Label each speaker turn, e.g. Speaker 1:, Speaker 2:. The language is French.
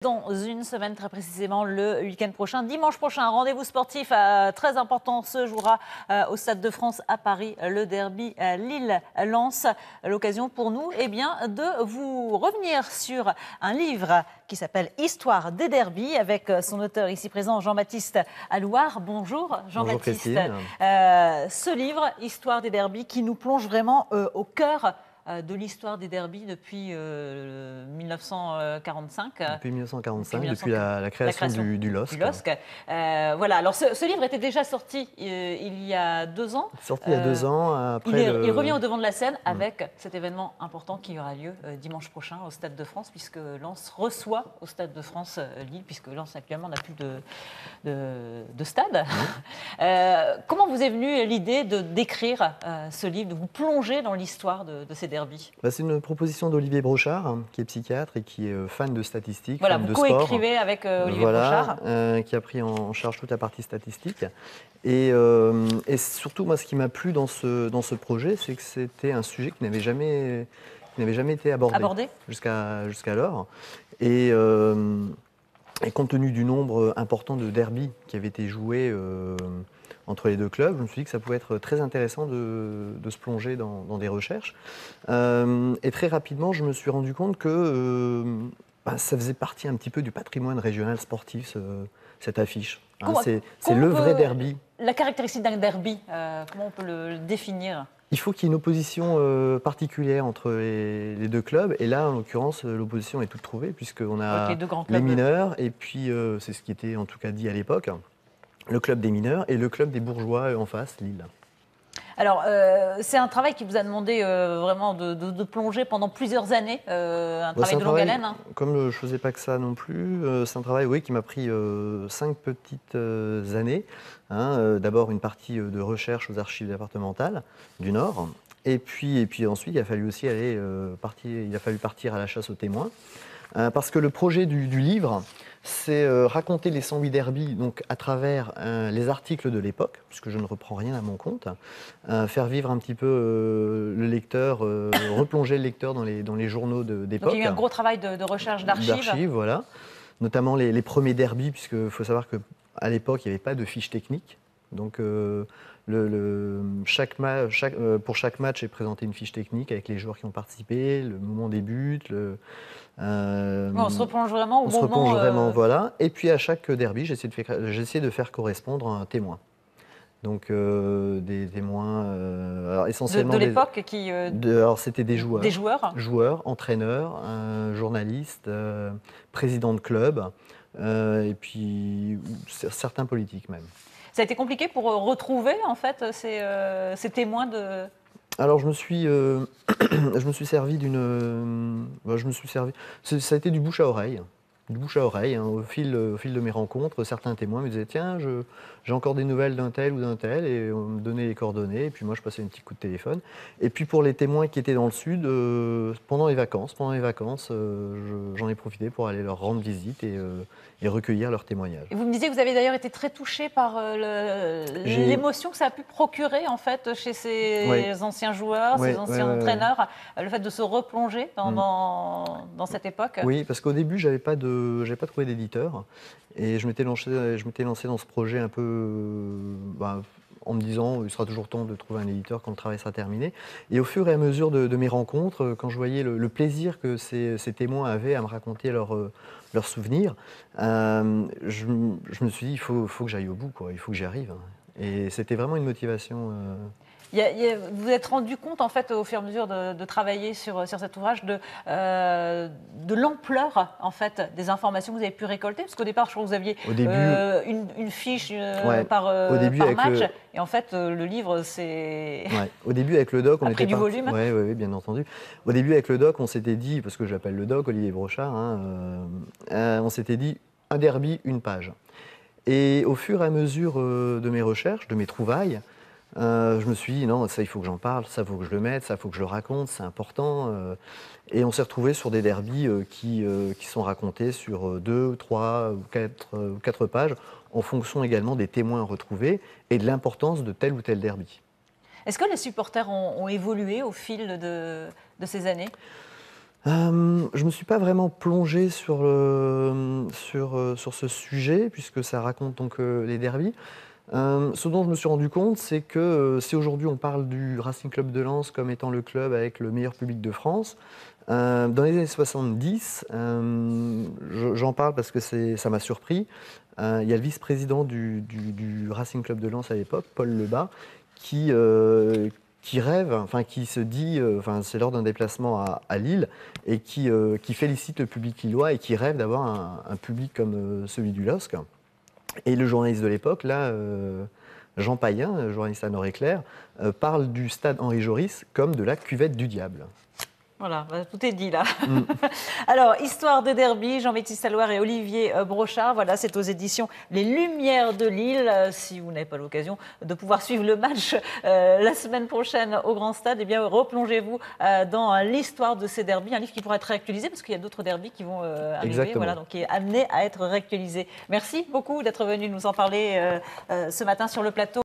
Speaker 1: Dans une semaine, très précisément, le week-end prochain, dimanche prochain, un rendez-vous sportif très important se jouera au Stade de France à Paris, le derby Lille-Lens. L'occasion pour nous de vous revenir sur un livre qui s'appelle Histoire des derbies, avec son auteur ici présent, Jean-Baptiste Allouard. Bonjour Jean-Baptiste. Ce livre, Histoire des derbies, qui nous plonge vraiment au cœur de l'histoire des derbies depuis 1945.
Speaker 2: Depuis 1945, depuis la création du LOSC.
Speaker 1: Voilà, alors ce livre était déjà sorti il y a 2 ans.
Speaker 2: Sorti il y a 2 ans. Après
Speaker 1: il revient au devant de la scène avec cet événement important qui aura lieu dimanche prochain au Stade de France, puisque Lens reçoit au Stade de France Lille, puisque Lens actuellement n'a plus de stade. Comment vous est venue l'idée d'écrire ce livre, de vous plonger dans l'histoire de ces derbies?
Speaker 2: C'est une proposition d'Olivier Brochard, qui est psychiatre et qui est fan de statistiques,
Speaker 1: voilà,
Speaker 2: fan de
Speaker 1: sport. Vous coécrivez avec Olivier Brochard.
Speaker 2: Qui a pris en charge toute la partie statistique. Et surtout, moi, ce qui m'a plu dans ce projet, c'est que c'était un sujet qui n'avait jamais été abordé jusqu'alors. Et compte tenu du nombre important de derbies qui avaient été joués entre les deux clubs, je me suis dit que ça pouvait être très intéressant de se plonger dans des recherches. Et très rapidement, je me suis rendu compte que ça faisait partie un petit peu du patrimoine régional sportif, cette affiche. C'est le vrai derby.
Speaker 1: La caractéristique d'un derby, comment on peut le définir ?
Speaker 2: Il faut qu'il y ait une opposition particulière entre les deux clubs. Et là, en l'occurrence, l'opposition est toute trouvée, puisqu'on a les mineurs, et puis c'est ce qui était en tout cas dit à l'époque, le club des mineurs et le club des bourgeois en face, Lille.
Speaker 1: Alors, c'est un travail qui vous a demandé vraiment de plonger pendant plusieurs années, un travail de longue haleine.
Speaker 2: Comme je ne faisais pas que ça non plus, c'est un travail qui m'a pris 5 petites années. D'abord une partie de recherche aux archives départementales du Nord. Et puis ensuite, il a fallu aussi partir à la chasse aux témoins. Parce que le projet du livre, c'est raconter les 108 derbies donc, à travers les articles de l'époque, puisque je ne reprends rien à mon compte, faire vivre un petit peu le lecteur, replonger le lecteur dans les journaux d'époque.
Speaker 1: Donc il y a eu un gros travail de recherche d'archives.
Speaker 2: Voilà. Notamment les premiers derbies, puisqu'il faut savoir qu'à l'époque, il n'y avait pas de fiche technique. Donc pour chaque match est présenté une fiche technique avec les joueurs qui ont participé, le moment des buts.
Speaker 1: On se replonge vraiment au moment.
Speaker 2: Voilà. Et puis à chaque derby, j'essaie de faire correspondre un témoin. Donc des témoins alors essentiellement
Speaker 1: de l'époque
Speaker 2: alors c'était des joueurs.
Speaker 1: Des joueurs.
Speaker 2: Joueurs, entraîneurs, journalistes, présidents de clubs, et puis certains politiques même.
Speaker 1: Ça a été compliqué pour retrouver en fait ces témoins de.
Speaker 2: Alors je me suis servi ça a été du bouche à oreille. Au fil de mes rencontres, certains témoins me disaient tiens, j'ai encore des nouvelles d'un tel ou d'un tel, et on me donnait les coordonnées, et puis moi je passais un petit coup de téléphone. Et puis pour les témoins qui étaient dans le sud, pendant les vacances, j'en ai profité pour aller leur rendre visite et recueillir leurs témoignages.
Speaker 1: Et vous me disiez que vous avez d'ailleurs été très touché par l'émotion que ça a pu procurer en fait chez ces anciens joueurs, ces anciens entraîneurs, le fait de se replonger dans cette époque.
Speaker 2: Oui, parce qu'au début, j'avais pas trouvé d'éditeur, et je m'étais lancé dans ce projet un peu en me disant il sera toujours temps de trouver un éditeur quand le travail sera terminé. Et au fur et à mesure de mes rencontres, quand je voyais le plaisir que ces témoins avaient à me raconter leurs souvenirs, je me suis dit il faut que j'aille au bout, il faut que j'y arrive. Et c'était vraiment une motivation.
Speaker 1: Vous vous êtes rendu compte, en fait, au fur et à mesure de travailler sur cet ouvrage, de l'ampleur, en fait, des informations que vous avez pu récolter? Parce qu'au départ, je crois que vous aviez une fiche par match, et en fait, le livre, c'est...
Speaker 2: Au début, avec le doc, on
Speaker 1: était
Speaker 2: du
Speaker 1: volume.
Speaker 2: Oui, bien entendu. Au début, avec le doc, on s'était dit, parce que je l'appelle le doc, Olivier Brochard, on s'était dit un derby, une page. Et au fur et à mesure de mes recherches, de mes trouvailles, je me suis dit, non, ça, il faut que j'en parle, ça, il faut que je le mette, ça, il faut que je le raconte, c'est important. Et on s'est retrouvés sur des derbys qui sont racontés sur 2, 3 ou 4 pages, en fonction également des témoins retrouvés et de l'importance de tel ou tel derby.
Speaker 1: Est-ce que les supporters ont évolué au fil de ces années ?
Speaker 2: Je ne me suis pas vraiment plongé sur ce sujet, puisque ça raconte donc les derbies. Ce dont je me suis rendu compte, c'est que si aujourd'hui on parle du Racing Club de Lens comme étant le club avec le meilleur public de France, dans les années 70, j'en parle parce que ça m'a surpris, il y a le vice-président du Racing Club de Lens à l'époque, Paul Lebas, qui rêve, enfin qui se dit, c'est lors d'un déplacement à Lille, et qui félicite le public lillois et qui rêve d'avoir un public comme celui du LOSC. Et le journaliste de l'époque, là, Jean Payen, journaliste à Nord-Éclair, parle du stade Henri Joris comme de la cuvette du diable.
Speaker 1: Voilà, tout est dit là. Alors, Histoire de derby, Jean-Baptiste Allouard et Olivier Brochard. Voilà, c'est aux éditions Les Lumières de Lille. Si vous n'avez pas l'occasion de pouvoir suivre le match la semaine prochaine au Grand Stade, eh bien, replongez-vous dans l'histoire de ces derbys. Un livre qui pourra être réactualisé parce qu'il y a d'autres derbys qui vont arriver.
Speaker 2: Exactement.
Speaker 1: Voilà, donc qui est amené à être réactualisé. Merci beaucoup d'être venu nous en parler ce matin sur le plateau.